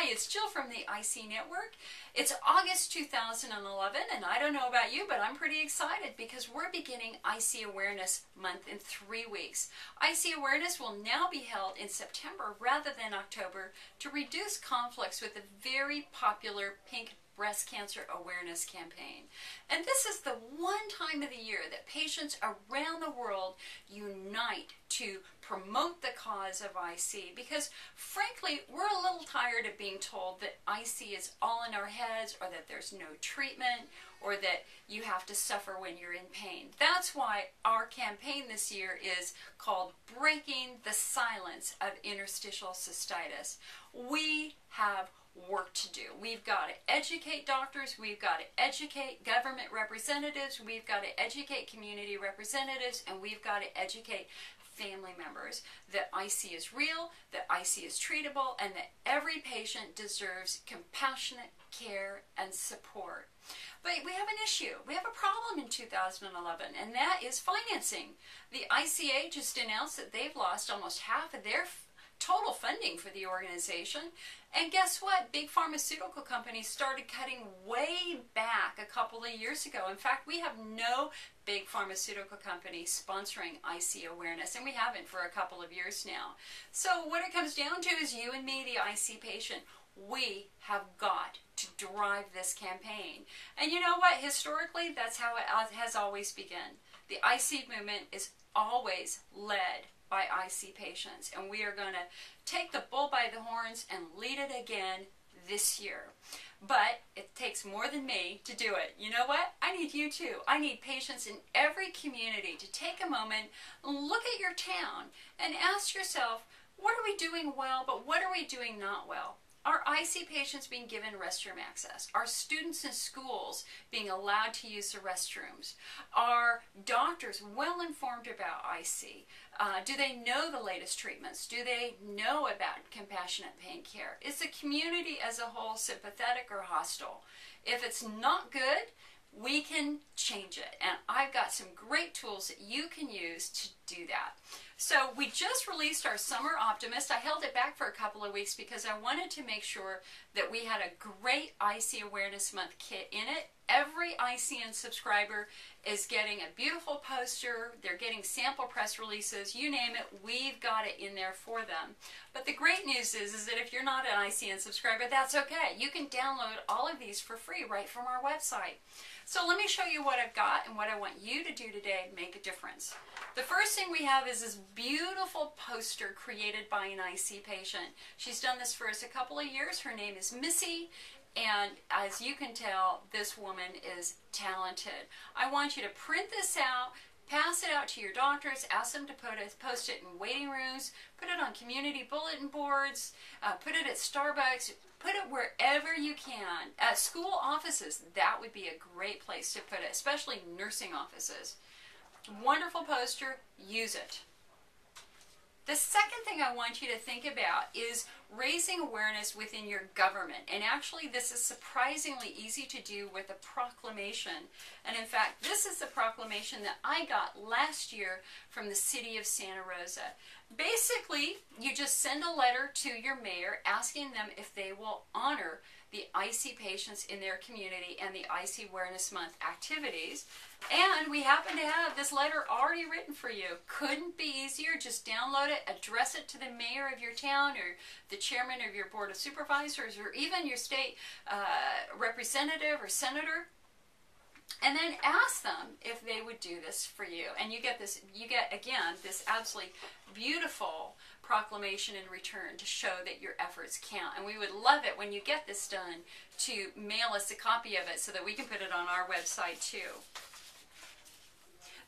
Hi, it's Jill from the IC Network. It's August 2011, and I don't know about you, but I'm pretty excited because we're beginning IC Awareness Month in 3 weeks. IC Awareness will now be held in September rather than October to reduce conflicts with the very popular Pink Breast Cancer Awareness Campaign. And this is the one time of the year that patients around the world unite to promote the cause of IC, because frankly we're a little tired of being told that IC is all in our heads, or that there's no treatment, or that you have to suffer when you're in pain. That's why our campaign this year is called Breaking the Silence of Interstitial Cystitis. We have work to do. We've got to educate doctors, we've got to educate government representatives, we've got to educate community representatives, and we've got to educate family members that IC is real, that IC is treatable, and that every patient deserves compassionate care and support. But we have an issue. We have a problem in 2011, and that is financing. The ICA just announced that they've lost almost half of their total funding for the organization. And guess what? Big pharmaceutical companies started cutting way back a couple of years ago. In fact, we have no big pharmaceutical company sponsoring IC awareness, and we haven't for a couple of years now. So what it comes down to is you and me, the IC patient. We have got to drive this campaign. And you know what? Historically, that's how it has always begun. The IC movement is always led by IC patients, and we are going to take the bull by the horns and lead it again this year. But it takes more than me to do it. You know what? I need you too. I need patients in every community to take a moment, look at your town, and ask yourself, what are we doing well, but what are we doing not well? Are IC patients being given restroom access? Are students in schools being allowed to use the restrooms? Are doctors well informed about IC? Do they know the latest treatments? Do they know about compassionate pain care? Is the community as a whole sympathetic or hostile? If it's not good, we can change it, and I've got some great tools that you can use to do that. So we just released our Summer Optimist. I held it back for a couple of weeks because I wanted to make sure that we had a great IC Awareness Month kit in it. Every ICN subscriber is getting a beautiful poster. They're getting sample press releases. You name it, we've got it in there for them. But the great news is that if you're not an ICN subscriber, that's okay. You can download all of these for free right from our website. So let me show you what I've got and what I want you to do today to make a difference. The first thing we have is this beautiful poster created by an IC patient. She's done this for us a couple of years. Her name is Missy. And as you can tell, this woman is talented. I want you to print this out, pass it out to your doctors, ask them to post it in waiting rooms, put it on community bulletin boards, put it at Starbucks, put it wherever you can. At school offices, that would be a great place to put it, especially nursing offices. Wonderful poster, use it. The second thing I want you to think about is raising awareness within your government. And actually, this is surprisingly easy to do with a proclamation. And in fact, this is the proclamation that I got last year from the city of Santa Rosa. Basically, you just send a letter to your mayor asking them if they will honor the IC patients in their community and the IC Awareness Month activities. And we happen to have this letter already written for you. Couldn't be easier. Just download it, address it to the mayor of your town, or the chairman of your board of supervisors, or even your state representative or senator, and then ask them if they would do this for you. And you get this, again, this absolutely beautiful proclamation in return to show that your efforts count. And we would love it when you get this done to mail us a copy of it so that we can put it on our website too.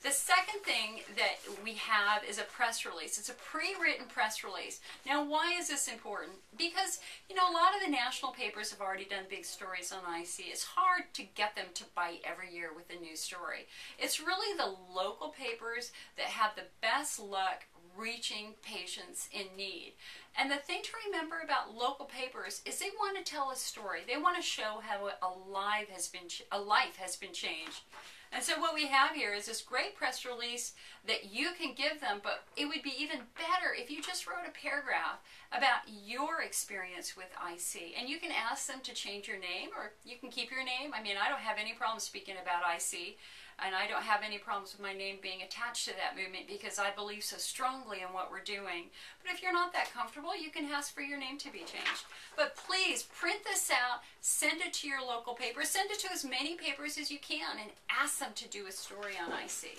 The second thing that we have is a press release. It's a pre-written press release. Now, why is this important? Because, you know, a lot of the national papers have already done big stories on IC. It's hard to get them to bite every year with a new story. It's really the local papers that have the best luck reaching patients in need. And the thing to remember about local papers is they want to tell a story. They want to show how a life has been changed. And so what we have here is this great press release that you can give them, but it would be even better if you just wrote a paragraph about your experience with IC. And you can ask them to change your name, or you can keep your name. I mean, I don't have any problem speaking about IC, and I don't have any problems with my name being attached to that movement because I believe so strongly in what we're doing. But if you're not that comfortable, you can ask for your name to be changed. But please print this out, send it to your local paper, send it to as many papers as you can, and ask them to do a story on IC.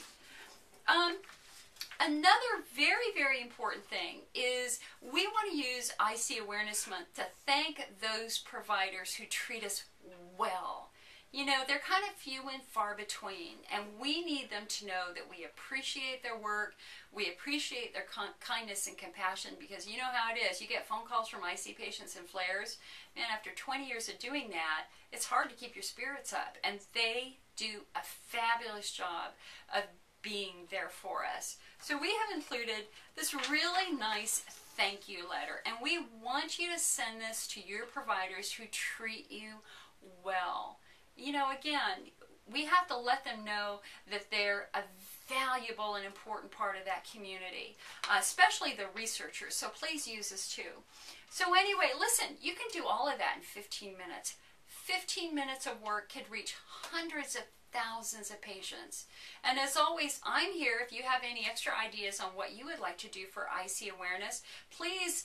Another very, very important thing is we want to use IC Awareness Month to thank those providers who treat us well. You know, they're kind of few and far between, and we need them to know that we appreciate their work, we appreciate their kindness and compassion, because you know how it is. You get phone calls from IC patients and flares, and after 20 years of doing that, it's hard to keep your spirits up, and they do a fabulous job of being there for us. So we have included this really nice thank you letter, and we want you to send this to your providers who treat you well. You know, again, we have to let them know that they're a valuable and important part of that community, especially the researchers. So please use this too. So anyway, listen, you can do all of that in 15 minutes. 15 minutes of work could reach hundreds of thousands of patients. And as always, I'm here if you have any extra ideas on what you would like to do for IC awareness. Please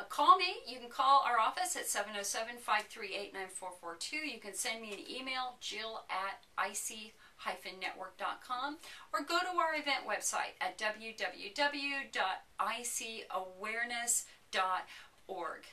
call me. You can call our office at 707-538-9442. You can send me an email, jill@ic-network.com, or go to our event website at www.icawareness.org.